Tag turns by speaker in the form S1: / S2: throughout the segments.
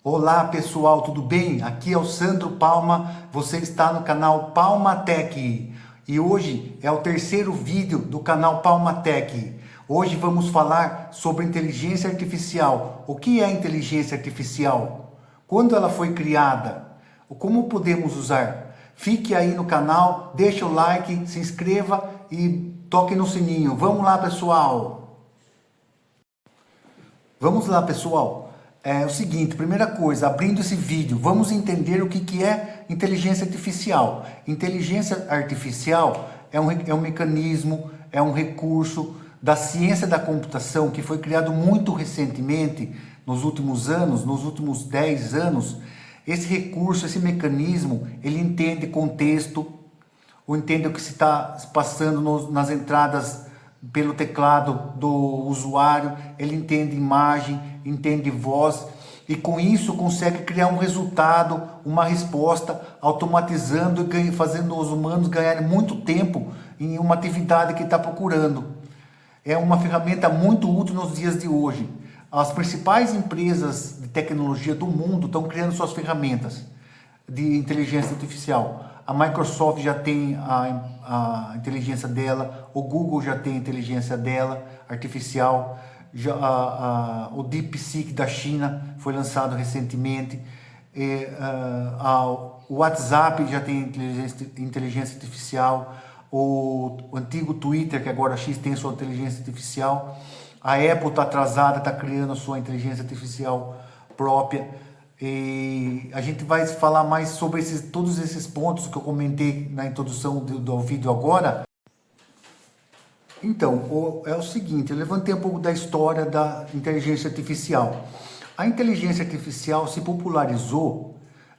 S1: Olá pessoal, tudo bem? Aqui é o Sandro Palma, você está no canal Palma Tech e hoje é o terceiro vídeo do canal Palma Tech. Hoje vamos falar sobre inteligência artificial. O que é inteligência artificial? Quando ela foi criada? Como podemos usar? Fique aí no canal, deixa o like, se inscreva e toque no sininho. Vamos lá pessoal! Vamos lá pessoal! É o seguinte, primeira coisa, abrindo esse vídeo, vamos entender o que é inteligência artificial. Inteligência artificial é um mecanismo, é um recurso da ciência da computação que foi criado muito recentemente, nos últimos anos, nos últimos 10 anos. Esse recurso, esse mecanismo, ele entende contexto, ou entende o que se está passando nas entradas pelo teclado do usuário, ele entende imagem, entende voz e com isso consegue criar um resultado, uma resposta, automatizando e fazendo os humanos ganharem muito tempo em uma atividade que está procurando. É uma ferramenta muito útil nos dias de hoje. As principais empresas de tecnologia do mundo estão criando suas ferramentas de inteligência artificial. A Microsoft já tem a inteligência dela, o Google já tem a inteligência dela, artificial, o DeepSeek da China foi lançado recentemente, o WhatsApp já tem inteligência artificial, o antigo Twitter, que agora X tem sua inteligência artificial, a Apple está atrasada, está criando a sua inteligência artificial própria. E a gente vai falar mais sobre todos esses pontos que eu comentei na introdução do vídeo agora. Então, é o seguinte, eu levantei um pouco da história da inteligência artificial. A inteligência artificial se popularizou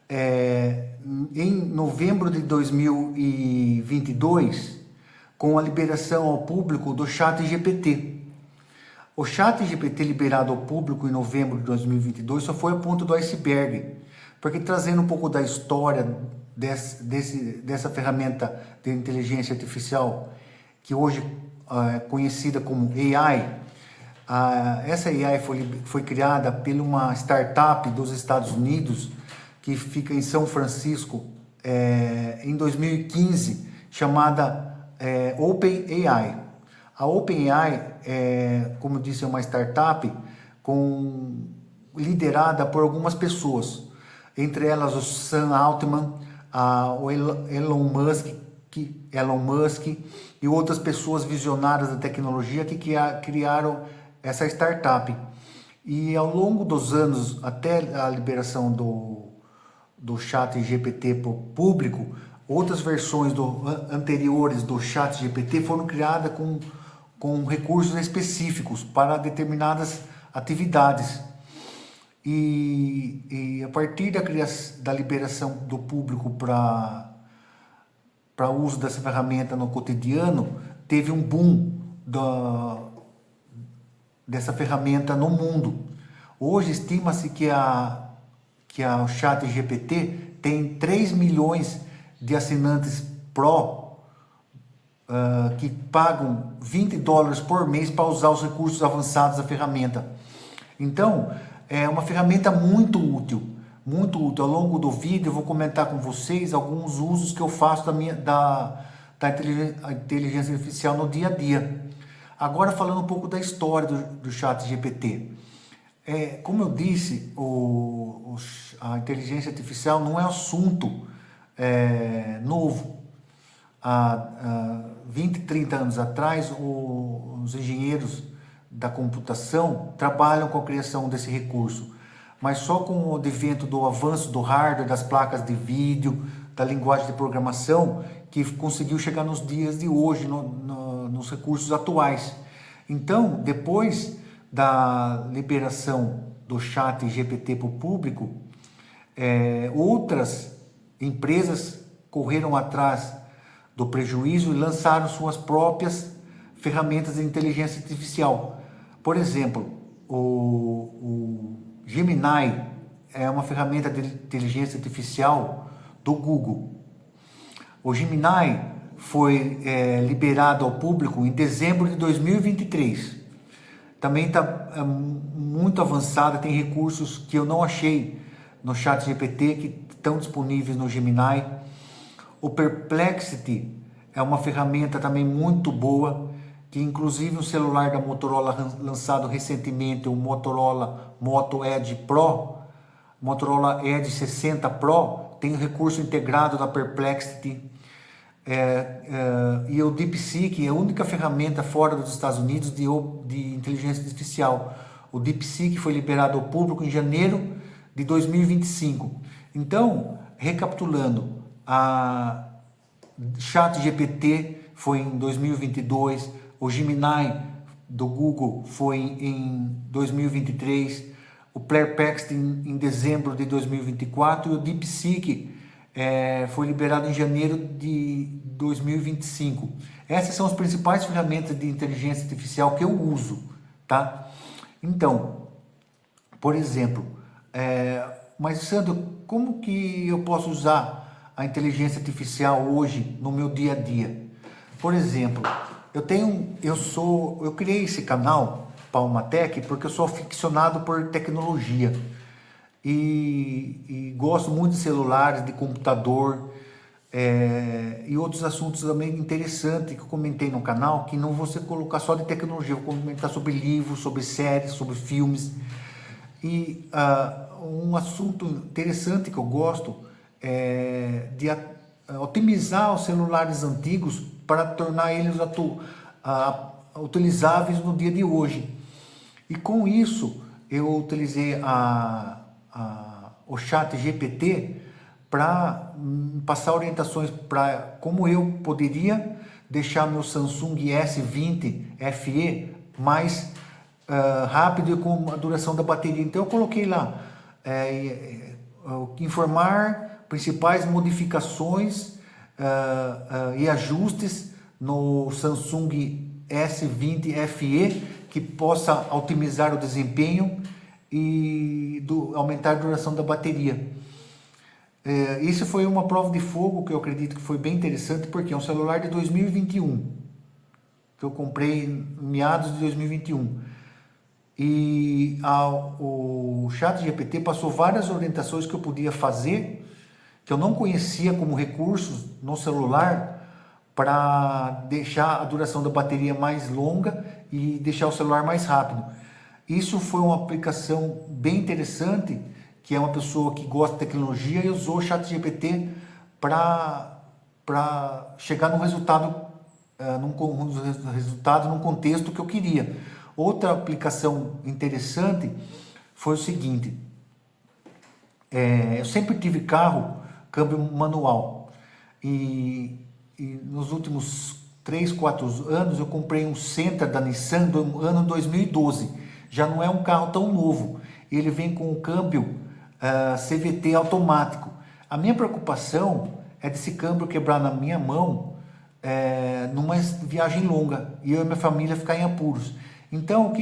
S1: em novembro de 2022 com a liberação ao público do ChatGPT. O ChatGPT liberado ao público em novembro de 2022 só foi o ponto do iceberg, porque trazendo um pouco da história dessa ferramenta de inteligência artificial, que hoje é conhecida como AI, essa AI foi criada por uma startup dos Estados Unidos, que fica em São Francisco, em 2015, chamada OpenAI. A OpenAI, como eu disse, é uma startup liderada por algumas pessoas, entre elas o Sam Altman, o Elon Musk e outras pessoas visionárias da tecnologia que criaram essa startup. E ao longo dos anos, até a liberação do ChatGPT para o público, outras versões anteriores do ChatGPT foram criadas com recursos específicos para determinadas atividades. E a partir da liberação do público para uso dessa ferramenta no cotidiano, teve um boom dessa ferramenta no mundo. Hoje estima-se que a ChatGPT tem 3 milhões de assinantes Pro, que pagam $20 por mês para usar os recursos avançados da ferramenta. Então, é uma ferramenta muito útil, muito útil. Ao longo do vídeo eu vou comentar com vocês alguns usos que eu faço da inteligência artificial no dia a dia. Agora falando um pouco da história do ChatGPT. Como eu disse, a inteligência artificial não é assunto novo. Há 20, 30 anos atrás, os engenheiros da computação trabalham com a criação desse recurso, mas só com o advento do avanço do hardware, das placas de vídeo, da linguagem de programação, que conseguiu chegar nos dias de hoje, nos recursos atuais. Então, depois da liberação do ChatGPT para o público, outras empresas correram atrás do prejuízo e lançaram suas próprias ferramentas de inteligência artificial. Por exemplo, o Gemini é uma ferramenta de inteligência artificial do Google. O Gemini foi liberado ao público em dezembro de 2023. Também está muito avançada, tem recursos que eu não achei no ChatGPT, que estão disponíveis no Gemini. O Perplexity é uma ferramenta também muito boa, que inclusive um celular da Motorola lançado recentemente, o Motorola Moto Edge Pro, Motorola Edge 60 Pro, tem o recurso integrado da Perplexity. E o DeepSeek é a única ferramenta fora dos Estados Unidos de inteligência artificial. O DeepSeek foi liberado ao público em janeiro de 2025. Então, recapitulando, a ChatGPT foi em 2022, o Gemini do Google foi em 2023, o Perplexity em dezembro de 2024 e o DeepSeek foi liberado em janeiro de 2025. Essas são as principais ferramentas de inteligência artificial que eu uso, tá? Então, por exemplo, mas Sandro, como que eu posso usar a inteligência artificial hoje no meu dia a dia? Por exemplo, eu criei esse canal Palmatech porque eu sou aficionado por tecnologia e gosto muito de celulares, de computador e outros assuntos também interessantes que eu comentei no canal, que não vou colocar só de tecnologia, vou comentar sobre livros, sobre séries, sobre filmes. E um assunto interessante que eu gosto é de otimizar os celulares antigos para tornar eles utilizáveis no dia de hoje. E com isso eu utilizei o ChatGPT para passar orientações para como eu poderia deixar meu Samsung S20 FE mais rápido e com a duração da bateria. Então eu coloquei lá informar principais modificações e ajustes no Samsung S20 FE que possa otimizar o desempenho e aumentar a duração da bateria. Isso foi uma prova de fogo que eu acredito que foi bem interessante, porque é um celular de 2021 que eu comprei em meados de 2021 e o ChatGPT passou várias orientações que eu podia fazer que eu não conhecia como recursos no celular para deixar a duração da bateria mais longa e deixar o celular mais rápido. Isso foi uma aplicação bem interessante, que é uma pessoa que gosta de tecnologia e usou o ChatGPT para chegar num resultado, num contexto que eu queria. Outra aplicação interessante foi o seguinte: eu sempre tive carro, câmbio manual, e nos últimos 3, 4 anos eu comprei um Sentra da Nissan do ano 2012. Já não é um carro tão novo, ele vem com o câmbio CVT automático. A minha preocupação é desse câmbio quebrar na minha mão numa viagem longa e eu e minha família ficar em apuros. Então, o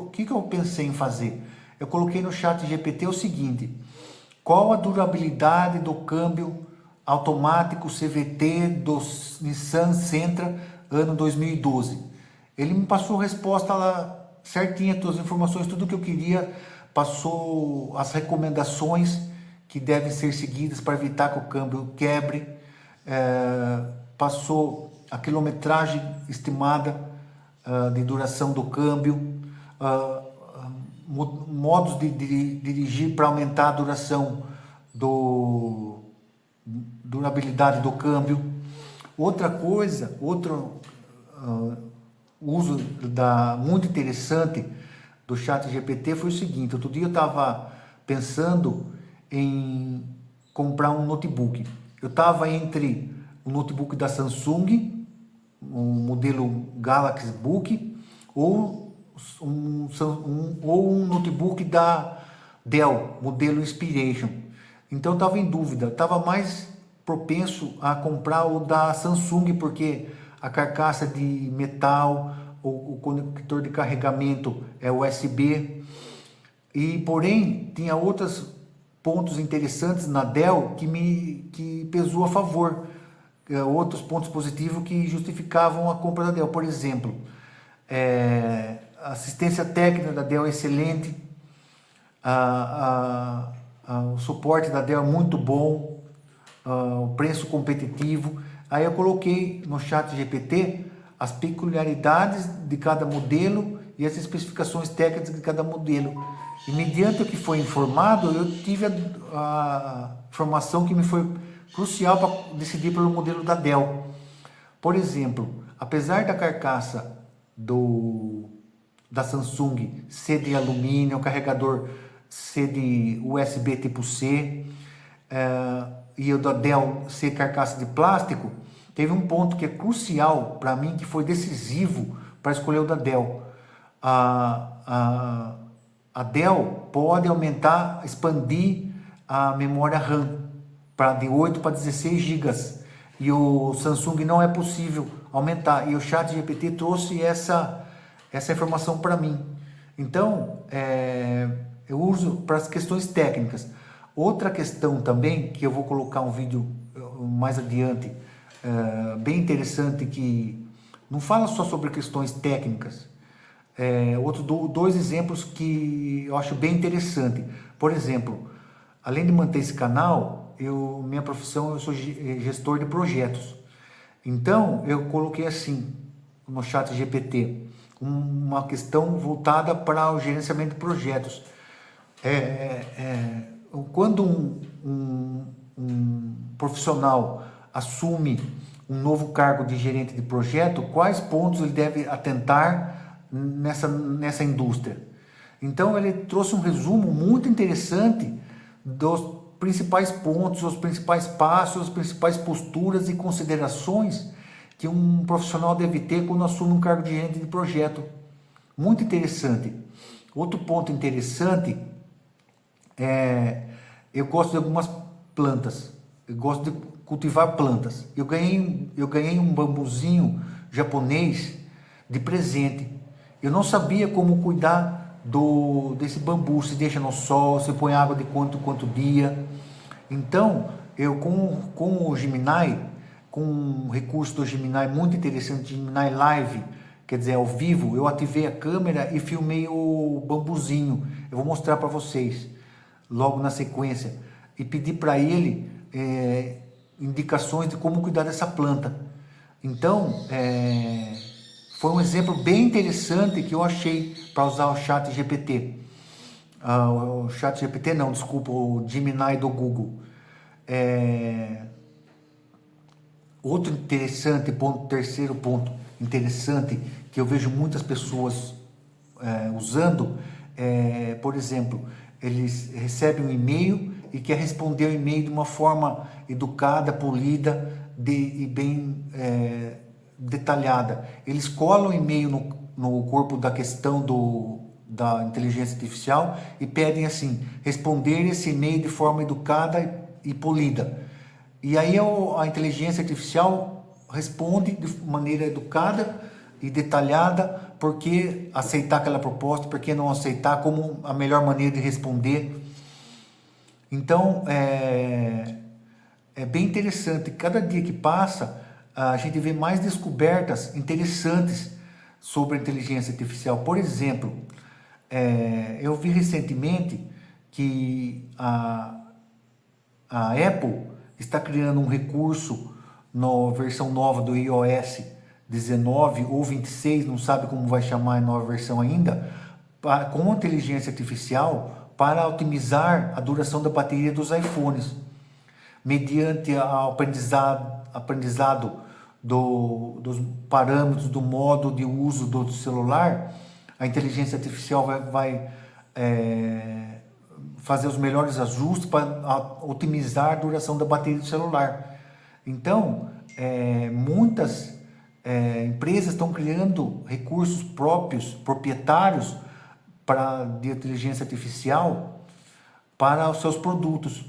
S1: que eu pensei em fazer? Eu coloquei no ChatGPT o seguinte: qual a durabilidade do câmbio automático CVT do Nissan Sentra ano 2012? Ele me passou a resposta lá certinha, todas as informações, tudo que eu queria, passou as recomendações que devem ser seguidas para evitar que o câmbio quebre, passou a quilometragem estimada de duração do câmbio, modos de dirigir para aumentar a duração durabilidade do câmbio. Outra coisa, outro uso muito interessante do ChatGPT foi o seguinte: outro dia eu estava pensando em comprar um notebook. Eu estava entre o notebook da Samsung, um modelo Galaxy Book, ou um notebook da Dell, modelo Inspiration. Então eu estava em dúvida, estava mais propenso a comprar o da Samsung, porque a carcaça de metal, o conector de carregamento é USB, e porém tinha outros pontos interessantes na Dell que pesou a favor, outros pontos positivos que justificavam a compra da Dell. Por exemplo, a assistência técnica da Dell é excelente, a o suporte da Dell é muito bom, o preço competitivo. Aí eu coloquei no chat GPT as peculiaridades de cada modelo e as especificações técnicas de cada modelo. E mediante o que foi informado, eu tive a informação que me foi crucial para decidir pelo modelo da Dell. Por exemplo, apesar da carcaça da Samsung ser de alumínio, o carregador ser de USB tipo C, e o da Dell ser carcaça de plástico, teve um ponto que é crucial para mim, que foi decisivo para escolher o da Dell. A Dell pode aumentar, expandir a memória RAM de 8 para 16 GB. E o Samsung não é possível aumentar. E o ChatGPT trouxe essa informação para mim. Então, eu uso para as questões técnicas. Outra questão também, que eu vou colocar um vídeo mais adiante, bem interessante, que não fala só sobre questões técnicas. Dois exemplos que eu acho bem interessante. Por exemplo, além de manter esse canal, minha profissão, eu sou gestor de projetos. Então, eu coloquei assim, no chat GPT, uma questão voltada para o gerenciamento de projetos. Quando um profissional assume um novo cargo de gerente de projeto, quais pontos ele deve atentar nessa indústria? Então, ele trouxe um resumo muito interessante dos principais pontos, os principais passos, as principais posturas e considerações que um profissional deve ter quando assume um cargo de gerente de projeto. Muito interessante. Outro ponto interessante eu gosto de algumas plantas. Eu gosto de cultivar plantas. Eu ganhei um bambuzinho japonês de presente. Eu não sabia como cuidar desse bambu, se deixa no sol, se põe água de quanto dia. Então, eu com o Gemini, com um recurso do Gemini muito interessante, Gemini Live, quer dizer, ao vivo, eu ativei a câmera e filmei o bambuzinho. Eu vou mostrar para vocês logo na sequência. E pedi para ele indicações de como cuidar dessa planta. Então, foi um exemplo bem interessante que eu achei para usar o chat GPT. O chat GPT não, desculpa, o Gemini do Google. Outro interessante ponto, terceiro ponto interessante que eu vejo muitas pessoas usando, por exemplo, eles recebem um e-mail e quer responder o e-mail de uma forma educada, polida e bem detalhada. Eles colam o e-mail no corpo da questão da inteligência artificial e pedem assim, responder esse e-mail de forma educada e polida. E aí a inteligência artificial responde de maneira educada e detalhada por que aceitar aquela proposta, por que não aceitar, como a melhor maneira de responder. Então, é bem interessante. Cada dia que passa, a gente vê mais descobertas interessantes sobre a inteligência artificial. Por exemplo, eu vi recentemente que a Apple está criando um recurso na versão nova do iOS 19 ou 26, não sabe como vai chamar a nova versão ainda, com inteligência artificial para otimizar a duração da bateria dos iPhones, mediante o aprendizado dos parâmetros do modo de uso do celular. A inteligência artificial vai fazer os melhores ajustes para otimizar a duração da bateria do celular. Então, muitas empresas estão criando recursos próprios, proprietários de inteligência artificial para os seus produtos.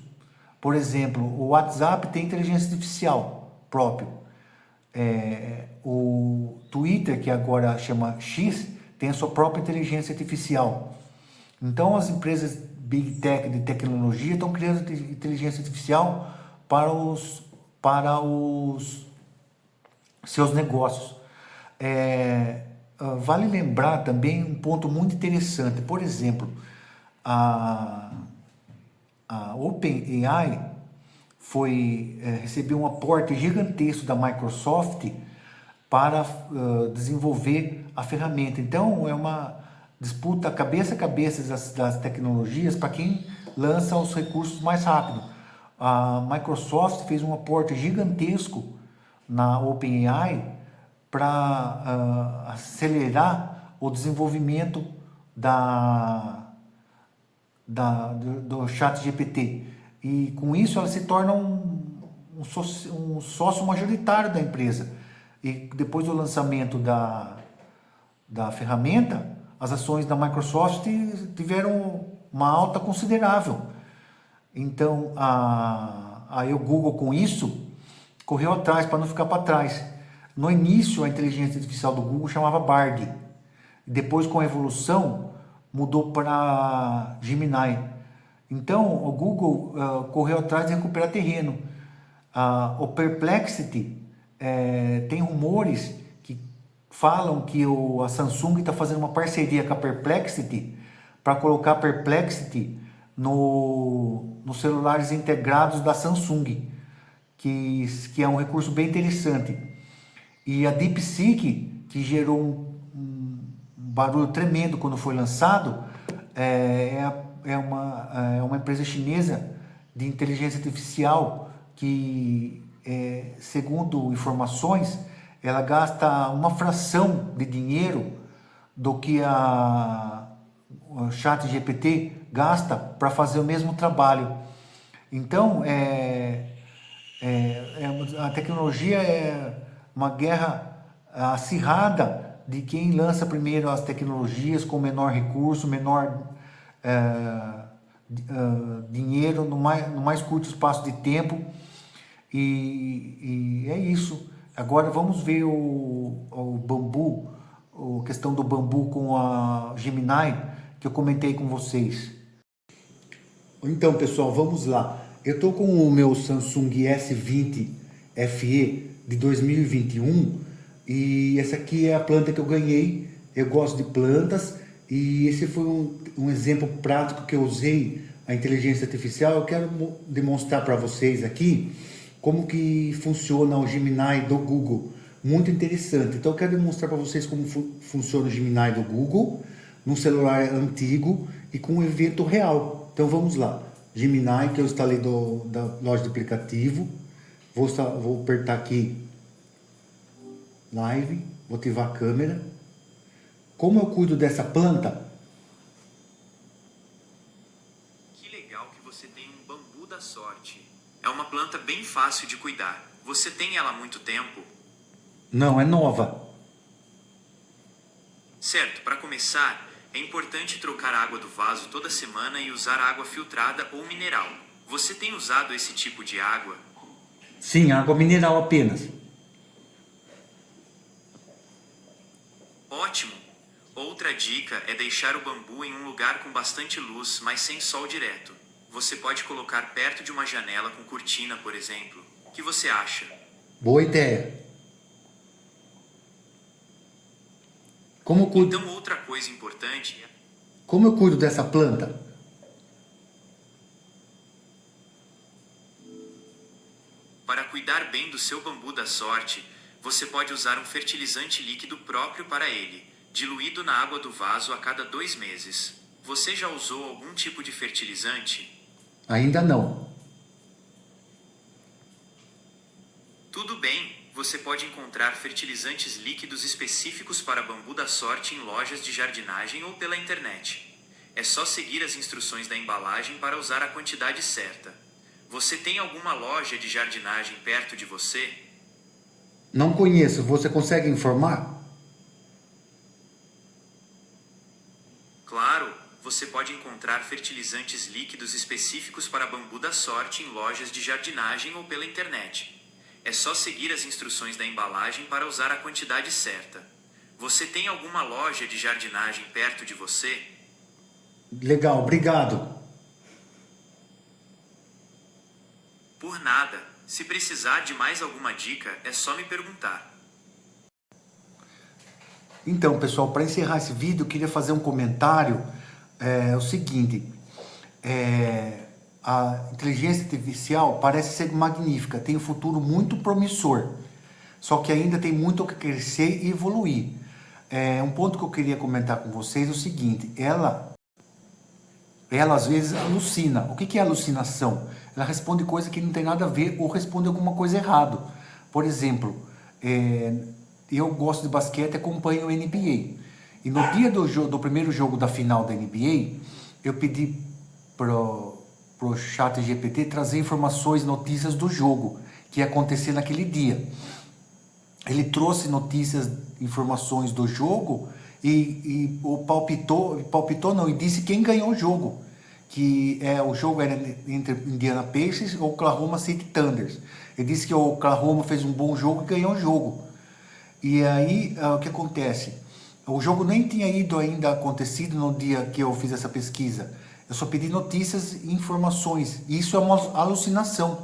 S1: Por exemplo, o WhatsApp tem inteligência artificial próprio. O Twitter, que agora chama X, tem a sua própria inteligência artificial. Então, as empresas Big Tech de tecnologia estão criando inteligência artificial para os seus negócios. Vale lembrar também um ponto muito interessante. Por exemplo, a a OpenAI recebeu um aporte gigantesco da Microsoft para desenvolver a ferramenta. Então, é uma disputa cabeça a cabeça das tecnologias para quem lança os recursos mais rápido. A Microsoft fez um aporte gigantesco na OpenAI para acelerar o desenvolvimento do ChatGPT. E com isso ela se torna um sócio majoritário da empresa. E depois do lançamento da ferramenta, as ações da Microsoft tiveram uma alta considerável. Então o Google com isso correu atrás para não ficar para trás. No início a inteligência artificial do Google chamava Bard. Depois com a evolução mudou para Gemini. Então o Google correu atrás de recuperar terreno. O Perplexity tem rumores que falam que a Samsung está fazendo uma parceria com a Perplexity para colocar Perplexity nos celulares integrados da Samsung, que é um recurso bem interessante. E a DeepSeek, que gerou um barulho tremendo quando foi lançado, é uma empresa chinesa de inteligência artificial que, segundo informações, ela gasta uma fração de dinheiro do que o ChatGPT gasta para fazer o mesmo trabalho. Então, a tecnologia é uma guerra acirrada de quem lança primeiro as tecnologias com menor recurso, menor dinheiro, no mais curto espaço de tempo. E é isso. Agora vamos ver o bambu, a questão do bambu com a Gemini, que eu comentei com vocês. Então, pessoal, vamos lá. Eu estou com o meu Samsung S20 FE de 2021 e essa aqui é a planta que eu ganhei. Eu gosto de plantas e esse foi um exemplo prático que eu usei a inteligência artificial. Eu quero demonstrar para vocês aqui como que funciona o Gemini do Google. Muito interessante. Então eu quero demonstrar para vocês como funciona o Gemini do Google num celular antigo e com um evento real. Então vamos lá. Gemini, que eu instalei da loja de aplicativo. Vou apertar aqui Live, vou ativar a câmera. Como eu cuido dessa planta?
S2: Que legal que você tem um bambu da sorte. É uma planta bem fácil de cuidar. Você tem ela há muito tempo?
S1: Não, é nova.
S2: Certo, para começar, é importante trocar a água do vaso toda semana e usar água filtrada ou mineral. Você tem usado esse tipo de água?
S1: Sim, água mineral apenas.
S2: Ótimo! Outra dica é deixar o bambu em um lugar com bastante luz, mas sem sol direto. Você pode colocar perto de uma janela com cortina, por exemplo. O que você acha?
S1: Boa ideia.
S2: Então outra coisa importante é...
S1: Como eu cuido dessa planta?
S2: Para cuidar bem do seu bambu da sorte, você pode usar um fertilizante líquido próprio para ele, diluído na água do vaso a cada 2 meses. Você já usou algum tipo de fertilizante?
S1: Ainda não.
S2: Tudo bem, você pode encontrar fertilizantes líquidos específicos para bambu da sorte em lojas de jardinagem ou pela internet. É só seguir as instruções da embalagem para usar a quantidade certa. Você tem alguma loja de jardinagem perto de você?
S1: Não conheço, você consegue informar?
S2: Claro, você pode encontrar fertilizantes líquidos específicos para bambu da sorte em lojas de jardinagem ou pela internet. É só seguir as instruções da embalagem para usar a quantidade certa. Você tem alguma loja de jardinagem perto de você?
S1: Legal, obrigado.
S2: Por nada. Se precisar de mais alguma dica, é só me perguntar.
S1: Então, pessoal, para encerrar esse vídeo, eu queria fazer um comentário. É o seguinte, a inteligência artificial parece ser magnífica, tem um futuro muito promissor, só que ainda tem muito o que crescer e evoluir. Um ponto que eu queria comentar com vocês é o seguinte: ela às vezes alucina. O que é alucinação? Ela responde coisa que não tem nada a ver ou responde alguma coisa errado. Por exemplo, eu gosto de basquete e acompanho o NBA. E no dia do primeiro jogo da final da NBA, eu pedi pro chat GPT trazer informações, notícias do jogo que ia acontecer naquele dia. Ele trouxe notícias, informações do jogo e palpitou não, e disse quem ganhou o jogo. O jogo era entre Indiana Pacers e Oklahoma City Thunder. Ele disse que o Oklahoma fez um bom jogo e ganhou o jogo. E aí, o que acontece? O jogo nem tinha ido ainda acontecido no dia que eu fiz essa pesquisa. Eu só pedi notícias e informações. E isso é uma alucinação.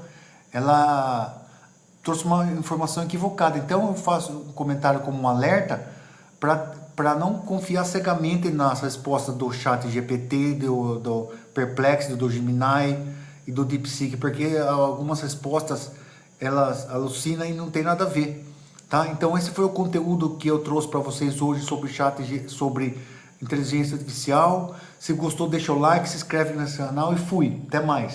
S1: Ela trouxe uma informação equivocada. Então eu faço um comentário como um alerta para não confiar cegamente nas respostas do chat GPT, do Perplexity, do Gemini e do DeepSeek, porque algumas respostas elas alucinam e não tem nada a ver. Tá? Então esse foi o conteúdo que eu trouxe para vocês hoje sobre inteligência artificial. Se gostou, deixa o like, se inscreve nesse canal e fui. Até mais.